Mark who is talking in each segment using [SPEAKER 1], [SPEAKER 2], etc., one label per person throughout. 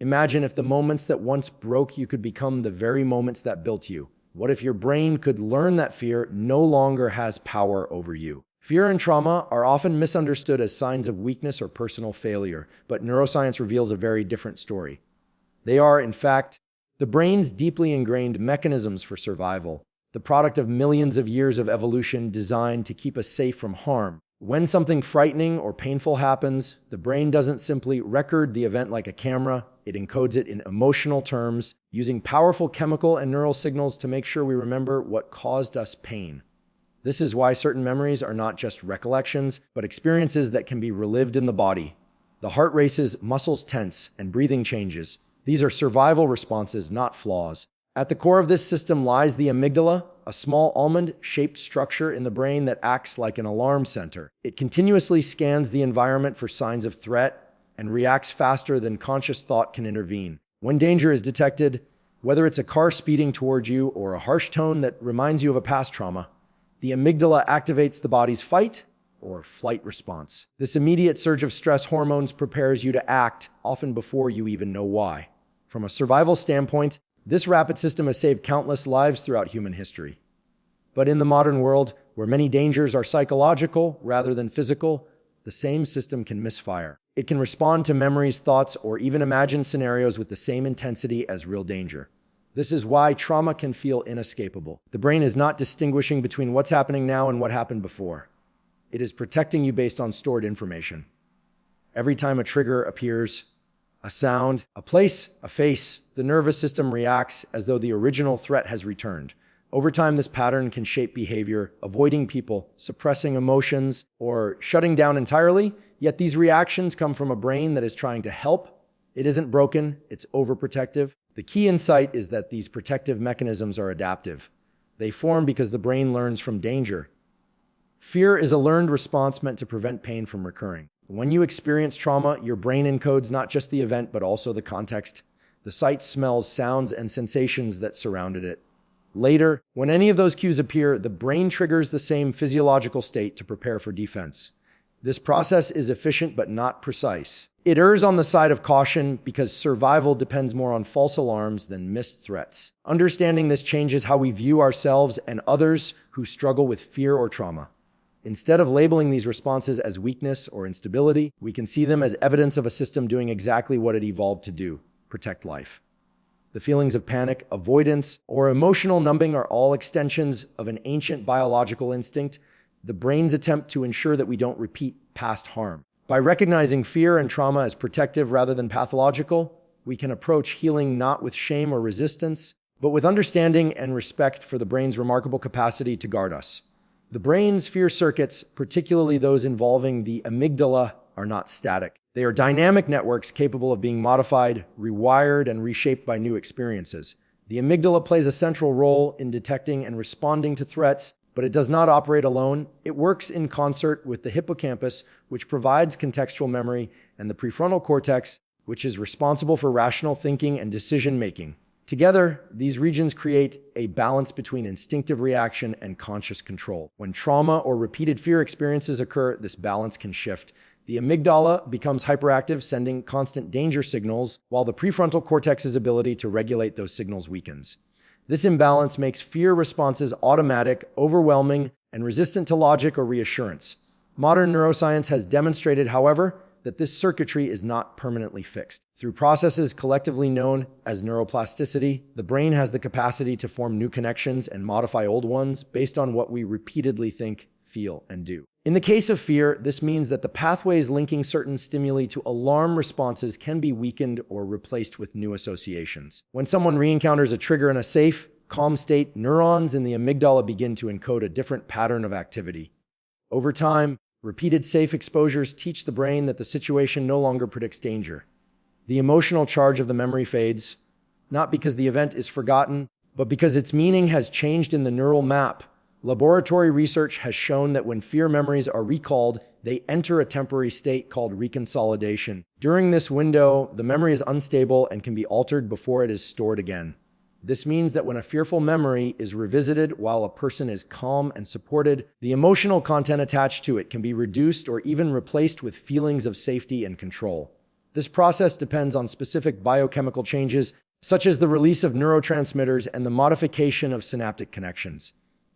[SPEAKER 1] Imagine if the moments that once broke you could become the very moments that built you. What if your brain could learn that fear no longer has power over you? Fear and trauma are often misunderstood as signs of weakness or personal failure, but neuroscience reveals a very different story. They are, in fact, the brain's deeply ingrained mechanisms for survival, the product of millions of years of evolution designed to keep us safe from harm. When something frightening or painful happens, the brain doesn't simply record the event like a camera, it encodes it in emotional terms, using powerful chemical and neural signals to make sure we remember what caused us pain. This is why certain memories are not just recollections, but experiences that can be relived in the body. The heart races, muscles tense, and breathing changes. These are survival responses, not flaws. At the core of this system lies the amygdala, a small almond-shaped structure in the brain that acts like an alarm center. It continuously scans the environment for signs of threat and reacts faster than conscious thought can intervene. When danger is detected, whether it's a car speeding toward you or a harsh tone that reminds you of a past trauma, the amygdala activates the body's fight or flight response. This immediate surge of stress hormones prepares you to act, often before you even know why. From a survival standpoint, this rapid system has saved countless lives throughout human history. But in the modern world, where many dangers are psychological rather than physical, the same system can misfire. It can respond to memories, thoughts, or even imagine scenarios with the same intensity as real danger. This is why trauma can feel inescapable. The brain is not distinguishing between what's happening now and what happened before. It is protecting you based on stored information. Every time a trigger appears, a sound, a place, a face, the nervous system reacts as though the original threat has returned. Over time, this pattern can shape behavior, avoiding people, suppressing emotions, or shutting down entirely. Yet these reactions come from a brain that is trying to help. It isn't broken, it's overprotective. The key insight is that these protective mechanisms are adaptive. They form because the brain learns from danger. Fear is a learned response meant to prevent pain from recurring. When you experience trauma, your brain encodes not just the event, but also the context, the sights, smells, sounds, and sensations that surrounded it. Later, when any of those cues appear, the brain triggers the same physiological state to prepare for defense. This process is efficient but not precise. It errs on the side of caution because survival depends more on false alarms than missed threats. Understanding this changes how we view ourselves and others who struggle with fear or trauma. Instead of labeling these responses as weakness or instability, we can see them as evidence of a system doing exactly what it evolved to do: protect life. The feelings of panic, avoidance, or emotional numbing are all extensions of an ancient biological instinct, the brain's attempt to ensure that we don't repeat past harm. By recognizing fear and trauma as protective rather than pathological, we can approach healing not with shame or resistance, but with understanding and respect for the brain's remarkable capacity to guard us. The brain's fear circuits, particularly those involving the amygdala, are not static. They are dynamic networks capable of being modified, rewired, and reshaped by new experiences. The amygdala plays a central role in detecting and responding to threats, but it does not operate alone. It works in concert with the hippocampus, which provides contextual memory, and the prefrontal cortex, which is responsible for rational thinking and decision-making. Together, these regions create a balance between instinctive reaction and conscious control. When trauma or repeated fear experiences occur, this balance can shift. The amygdala becomes hyperactive, sending constant danger signals, while the prefrontal cortex's ability to regulate those signals weakens. This imbalance makes fear responses automatic, overwhelming, and resistant to logic or reassurance. Modern neuroscience has demonstrated, however, that this circuitry is not permanently fixed. Through processes collectively known as neuroplasticity, the brain has the capacity to form new connections and modify old ones based on what we repeatedly think, feel, and do. In the case of fear, this means that the pathways linking certain stimuli to alarm responses can be weakened or replaced with new associations. When someone re-encounters a trigger in a safe, calm state, neurons in the amygdala begin to encode a different pattern of activity. Over time, repeated safe exposures teach the brain that the situation no longer predicts danger. The emotional charge of the memory fades, not because the event is forgotten, but because its meaning has changed in the neural map. Laboratory research has shown that when fear memories are recalled, they enter a temporary state called reconsolidation. During this window, the memory is unstable and can be altered before it is stored again. This means that when a fearful memory is revisited while a person is calm and supported, the emotional content attached to it can be reduced or even replaced with feelings of safety and control. This process depends on specific biochemical changes, such as the release of neurotransmitters and the modification of synaptic connections.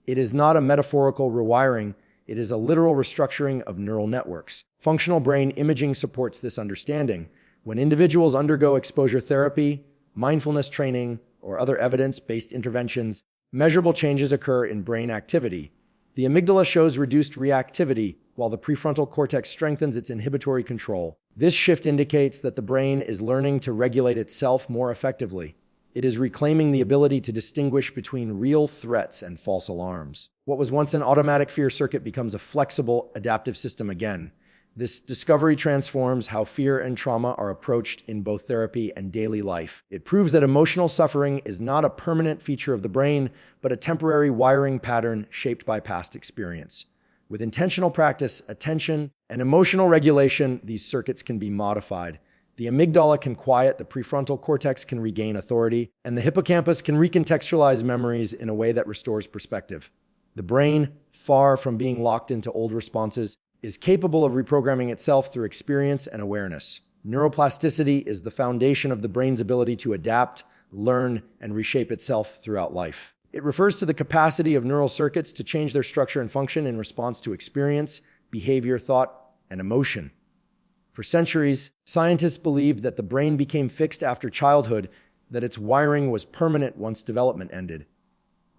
[SPEAKER 1] It is not a metaphorical rewiring, it is a literal restructuring of neural networks. Functional brain imaging supports this understanding. When individuals undergo exposure therapy, mindfulness training, or other evidence-based interventions, measurable changes occur in brain activity. The amygdala shows reduced reactivity, while the prefrontal cortex strengthens its inhibitory control. This shift indicates that the brain is learning to regulate itself more effectively. It is reclaiming the ability to distinguish between real threats and false alarms. What was once an automatic fear circuit becomes a flexible, adaptive system again. This discovery transforms how fear and trauma are approached in both therapy and daily life. It proves that emotional suffering is not a permanent feature of the brain, but a temporary wiring pattern shaped by past experience. With intentional practice, attention, and emotional regulation, these circuits can be modified. The amygdala can quiet, the prefrontal cortex can regain authority, and the hippocampus can recontextualize memories in a way that restores perspective. The brain, far from being locked into old responses, is capable of reprogramming itself through experience and awareness. Neuroplasticity is the foundation of the brain's ability to adapt, learn, and reshape itself throughout life. It refers to the capacity of neural circuits to change their structure and function in response to experience, behavior, thought, and emotion. For centuries, scientists believed that the brain became fixed after childhood, that its wiring was permanent once development ended.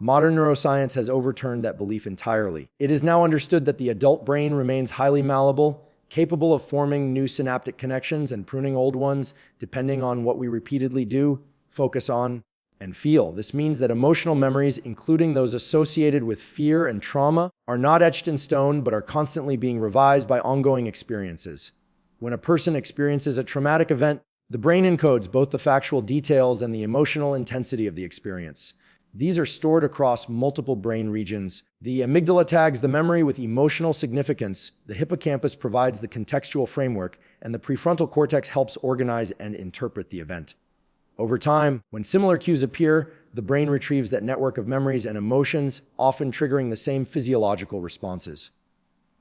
[SPEAKER 1] Modern neuroscience has overturned that belief entirely. It is now understood that the adult brain remains highly malleable, capable of forming new synaptic connections and pruning old ones, depending on what we repeatedly do, focus on, and feel. This means that emotional memories, including those associated with fear and trauma, are not etched in stone but are constantly being revised by ongoing experiences. When a person experiences a traumatic event, the brain encodes both the factual details and the emotional intensity of the experience. These are stored across multiple brain regions. The amygdala tags the memory with emotional significance, the hippocampus provides the contextual framework, and the prefrontal cortex helps organize and interpret the event. Over time, when similar cues appear, the brain retrieves that network of memories and emotions, often triggering the same physiological responses.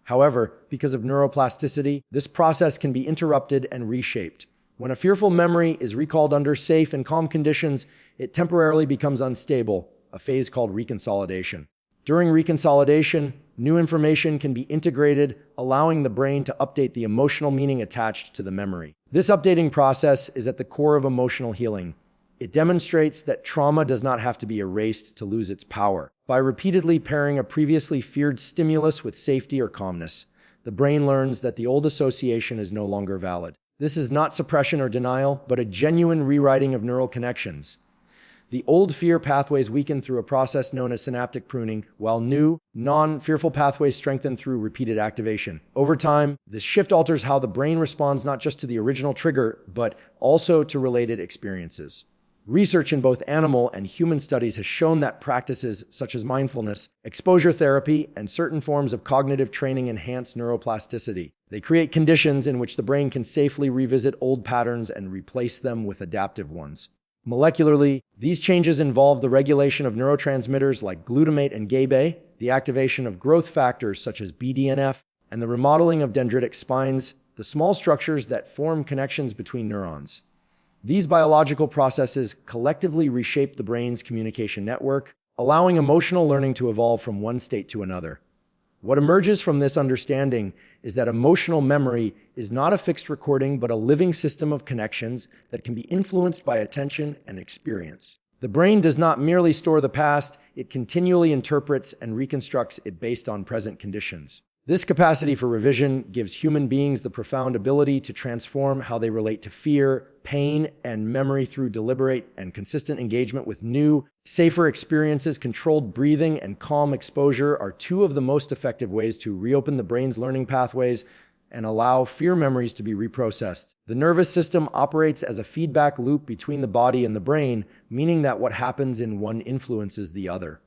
[SPEAKER 1] However, because of neuroplasticity, this process can be interrupted and reshaped. When a fearful memory is recalled under safe and calm conditions, it temporarily becomes unstable, a phase called reconsolidation. During reconsolidation, new information can be integrated, allowing the brain to update the emotional meaning attached to the memory. This updating process is at the core of emotional healing. It demonstrates that trauma does not have to be erased to lose its power. By repeatedly pairing a previously feared stimulus with safety or calmness, the brain learns that the old association is no longer valid. This is not suppression or denial, but a genuine rewriting of neural connections. The old fear pathways weaken through a process known as synaptic pruning, while new, non-fearful pathways strengthen through repeated activation. Over time, this shift alters how the brain responds not just to the original trigger, but also to related experiences. Research in both animal and human studies has shown that practices such as mindfulness, exposure therapy, and certain forms of cognitive training enhance neuroplasticity. They create conditions in which the brain can safely revisit old patterns and replace them with adaptive ones. Molecularly, these changes involve the regulation of neurotransmitters like glutamate and GABA, the activation of growth factors such as BDNF, and the remodeling of dendritic spines, the small structures that form connections between neurons. These biological processes collectively reshape the brain's communication network, allowing emotional learning to evolve from one state to another. What emerges from this understanding is that emotional memory is not a fixed recording, but a living system of connections that can be influenced by attention and experience. The brain does not merely store the past, it continually interprets and reconstructs it based on present conditions. This capacity for revision gives human beings the profound ability to transform how they relate to fear, pain, and memory through deliberate and consistent engagement with new, safer experiences. Controlled breathing and calm exposure are two of the most effective ways to reopen the brain's learning pathways and allow fear memories to be reprocessed. The nervous system operates as a feedback loop between the body and the brain, meaning that what happens in one influences the other.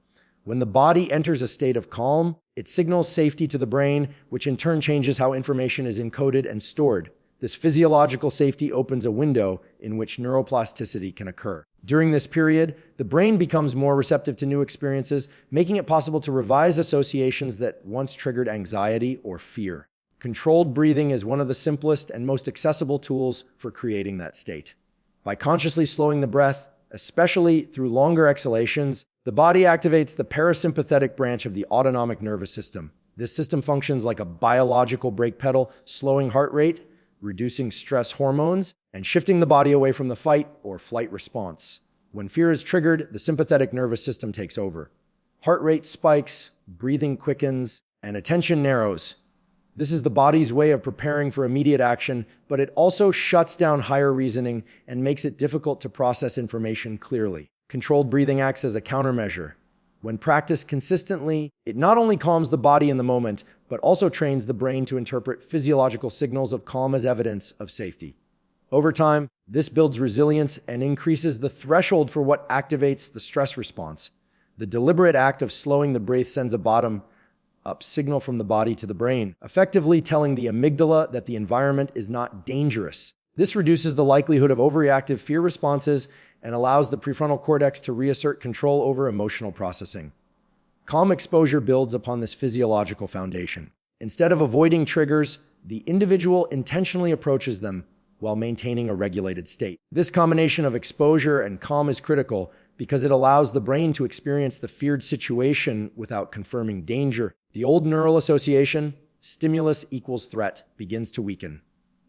[SPEAKER 1] When the body enters a state of calm, it signals safety to the brain, which in turn changes how information is encoded and stored. This physiological safety opens a window in which neuroplasticity can occur. During this period, the brain becomes more receptive to new experiences, making it possible to revise associations that once triggered anxiety or fear. Controlled breathing is one of the simplest and most accessible tools for creating that state. By consciously slowing the breath, especially through longer exhalations, the body activates the parasympathetic branch of the autonomic nervous system. This system functions like a biological brake pedal, slowing heart rate, reducing stress hormones, and shifting the body away from the fight or flight response. When fear is triggered, the sympathetic nervous system takes over. Heart rate spikes, breathing quickens, and attention narrows. This is the body's way of preparing for immediate action, but it also shuts down higher reasoning and makes it difficult to process information clearly. Controlled breathing acts as a countermeasure. When practiced consistently, it not only calms the body in the moment, but also trains the brain to interpret physiological signals of calm as evidence of safety. Over time, this builds resilience and increases the threshold for what activates the stress response. The deliberate act of slowing the breath sends a bottom-up signal from the body to the brain, effectively telling the amygdala that the environment is not dangerous. This reduces the likelihood of overreactive fear responses and allows the prefrontal cortex to reassert control over emotional processing. Calm exposure builds upon this physiological foundation. Instead of avoiding triggers, the individual intentionally approaches them while maintaining a regulated state. This combination of exposure and calm is critical because it allows the brain to experience the feared situation without confirming danger. The old neural association, stimulus equals threat, begins to weaken.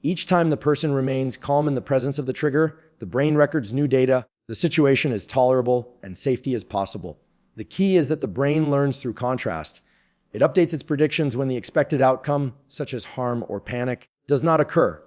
[SPEAKER 1] Each time the person remains calm in the presence of the trigger, the brain records new data, the situation is tolerable, and safety is possible. The key is that the brain learns through contrast. It updates its predictions when the expected outcome, such as harm or panic, does not occur.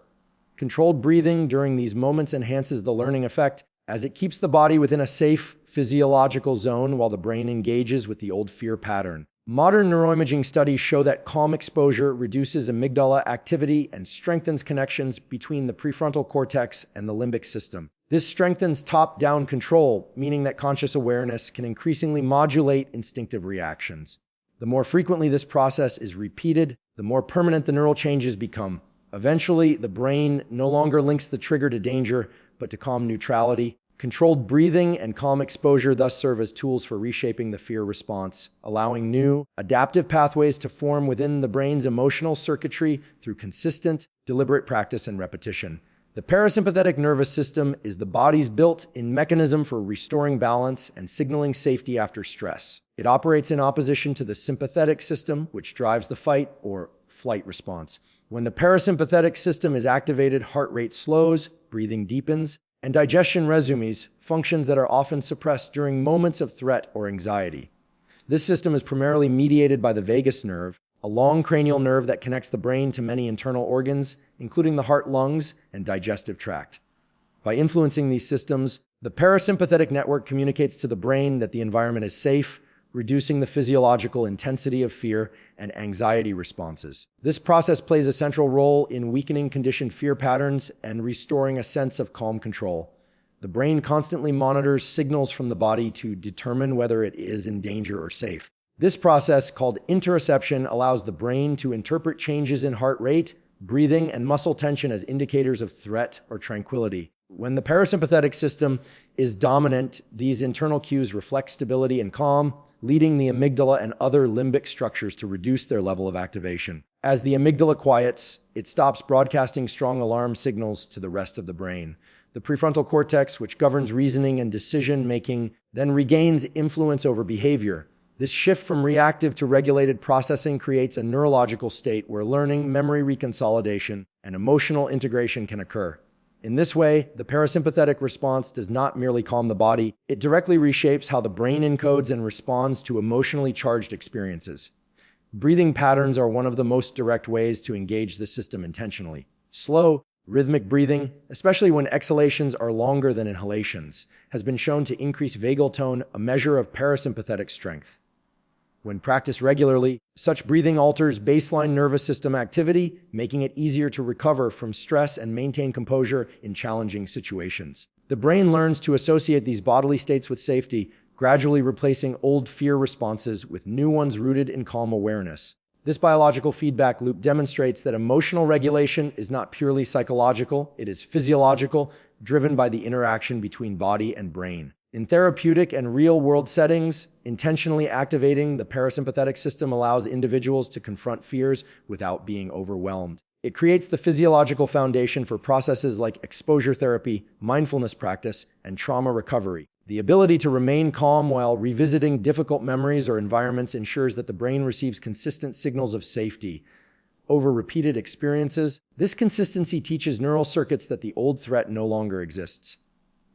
[SPEAKER 1] Controlled breathing during these moments enhances the learning effect as it keeps the body within a safe physiological zone while the brain engages with the old fear pattern. Modern neuroimaging studies show that calm exposure reduces amygdala activity and strengthens connections between the prefrontal cortex and the limbic system. This strengthens top-down control, meaning that conscious awareness can increasingly modulate instinctive reactions. The more frequently this process is repeated, the more permanent the neural changes become. Eventually, the brain no longer links the trigger to danger, but to calm neutrality. Controlled breathing and calm exposure thus serve as tools for reshaping the fear response, allowing new, adaptive pathways to form within the brain's emotional circuitry through consistent, deliberate practice and repetition. The parasympathetic nervous system is the body's built-in mechanism for restoring balance and signaling safety after stress. It operates in opposition to the sympathetic system, which drives the fight or flight response. When the parasympathetic system is activated, heart rate slows, breathing deepens, and digestion resumes, functions that are often suppressed during moments of threat or anxiety. This system is primarily mediated by the vagus nerve, a long cranial nerve that connects the brain to many internal organs, including the heart, lungs, and digestive tract. By influencing these systems, the parasympathetic network communicates to the brain that the environment is safe, reducing the physiological intensity of fear and anxiety responses. This process plays a central role in weakening conditioned fear patterns and restoring a sense of calm control. The brain constantly monitors signals from the body to determine whether it is in danger or safe. This process, called interoception, allows the brain to interpret changes in heart rate, breathing, and muscle tension as indicators of threat or tranquility. When the parasympathetic system is dominant, these internal cues reflect stability and calm, leading the amygdala and other limbic structures to reduce their level of activation. As the amygdala quiets, it stops broadcasting strong alarm signals to the rest of the brain. The prefrontal cortex, which governs reasoning and decision-making, then regains influence over behavior. This shift from reactive to regulated processing creates a neurological state where learning, memory reconsolidation, and emotional integration can occur. In this way, the parasympathetic response does not merely calm the body, it directly reshapes how the brain encodes and responds to emotionally charged experiences. Breathing patterns are one of the most direct ways to engage the system intentionally. Slow, rhythmic breathing, especially when exhalations are longer than inhalations, has been shown to increase vagal tone, a measure of parasympathetic strength. When practiced regularly, such breathing alters baseline nervous system activity, making it easier to recover from stress and maintain composure in challenging situations. The brain learns to associate these bodily states with safety, gradually replacing old fear responses with new ones rooted in calm awareness. This biological feedback loop demonstrates that emotional regulation is not purely psychological, it is physiological, driven by the interaction between body and brain. In therapeutic and real-world settings, intentionally activating the parasympathetic system allows individuals to confront fears without being overwhelmed. It creates the physiological foundation for processes like exposure therapy, mindfulness practice, and trauma recovery. The ability to remain calm while revisiting difficult memories or environments ensures that the brain receives consistent signals of safety over repeated experiences. This consistency teaches neural circuits that the old threat no longer exists.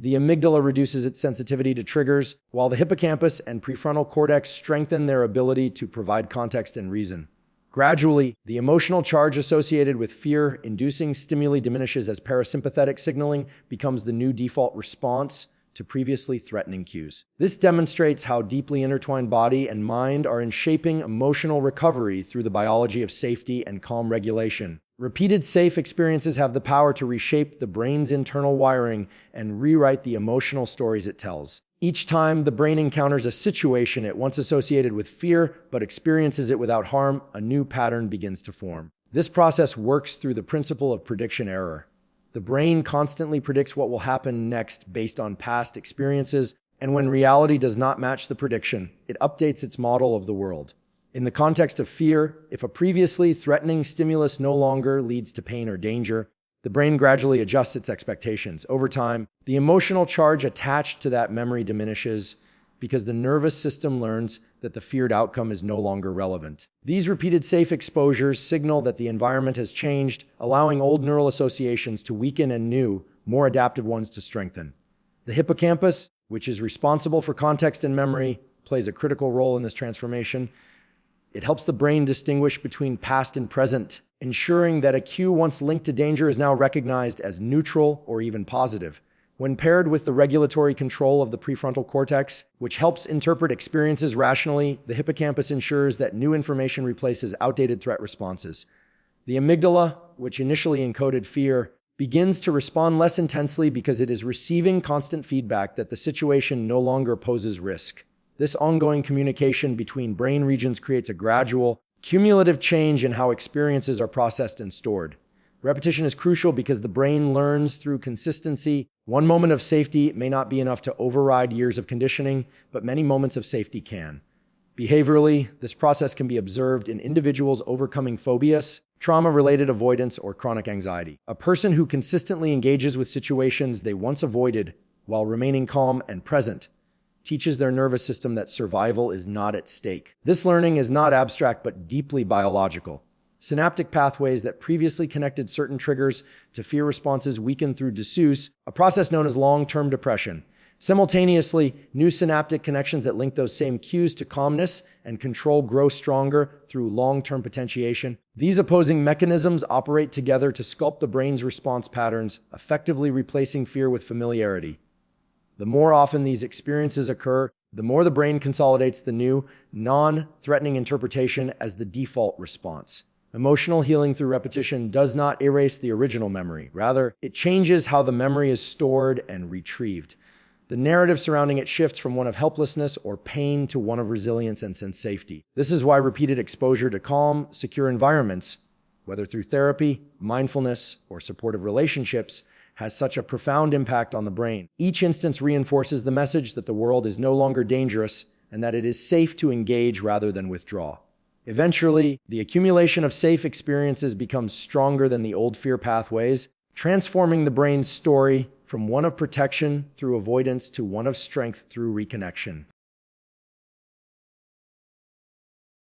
[SPEAKER 1] The amygdala reduces its sensitivity to triggers, while the hippocampus and prefrontal cortex strengthen their ability to provide context and reason. Gradually, the emotional charge associated with fear-inducing stimuli diminishes as parasympathetic signaling becomes the new default response to previously threatening cues. This demonstrates how deeply intertwined body and mind are in shaping emotional recovery through the biology of safety and calm regulation. Repeated safe experiences have the power to reshape the brain's internal wiring and rewrite the emotional stories it tells. Each time the brain encounters a situation it once associated with fear but experiences it without harm, a new pattern begins to form. This process works through the principle of prediction error. The brain constantly predicts what will happen next based on past experiences, and when reality does not match the prediction, it updates its model of the world. In the context of fear, if a previously threatening stimulus no longer leads to pain or danger, the brain gradually adjusts its expectations. Over time, the emotional charge attached to that memory diminishes because the nervous system learns that the feared outcome is no longer relevant. These repeated safe exposures signal that the environment has changed, allowing old neural associations to weaken and new, more adaptive ones to strengthen. The hippocampus, which is responsible for context and memory, plays a critical role in this transformation. It helps the brain distinguish between past and present, ensuring that a cue once linked to danger is now recognized as neutral or even positive. When paired with the regulatory control of the prefrontal cortex, which helps interpret experiences rationally, the hippocampus ensures that new information replaces outdated threat responses. The amygdala, which initially encoded fear, begins to respond less intensely because it is receiving constant feedback that the situation no longer poses risk. This ongoing communication between brain regions creates a gradual, cumulative change in how experiences are processed and stored. Repetition is crucial because the brain learns through consistency. One moment of safety may not be enough to override years of conditioning, but many moments of safety can. Behaviorally, this process can be observed in individuals overcoming phobias, trauma-related avoidance, or chronic anxiety. A person who consistently engages with situations they once avoided while remaining calm and present teaches their nervous system that survival is not at stake. This learning is not abstract but deeply biological. Synaptic pathways that previously connected certain triggers to fear responses weaken through disuse, a process known as long-term depression. Simultaneously, new synaptic connections that link those same cues to calmness and control grow stronger through long-term potentiation. These opposing mechanisms operate together to sculpt the brain's response patterns, effectively replacing fear with familiarity. The more often these experiences occur, the more the brain consolidates the new, non-threatening interpretation as the default response. Emotional healing through repetition does not erase the original memory. Rather, it changes how the memory is stored and retrieved. The narrative surrounding it shifts from one of helplessness or pain to one of resilience and sense safety. This is why repeated exposure to calm, secure environments, whether through therapy, mindfulness, or supportive relationships, has such a profound impact on the brain. Each instance reinforces the message that the world is no longer dangerous and that it is safe to engage rather than withdraw. Eventually, the accumulation of safe experiences becomes stronger than the old fear pathways, transforming the brain's story from one of protection through avoidance to one of strength through reconnection.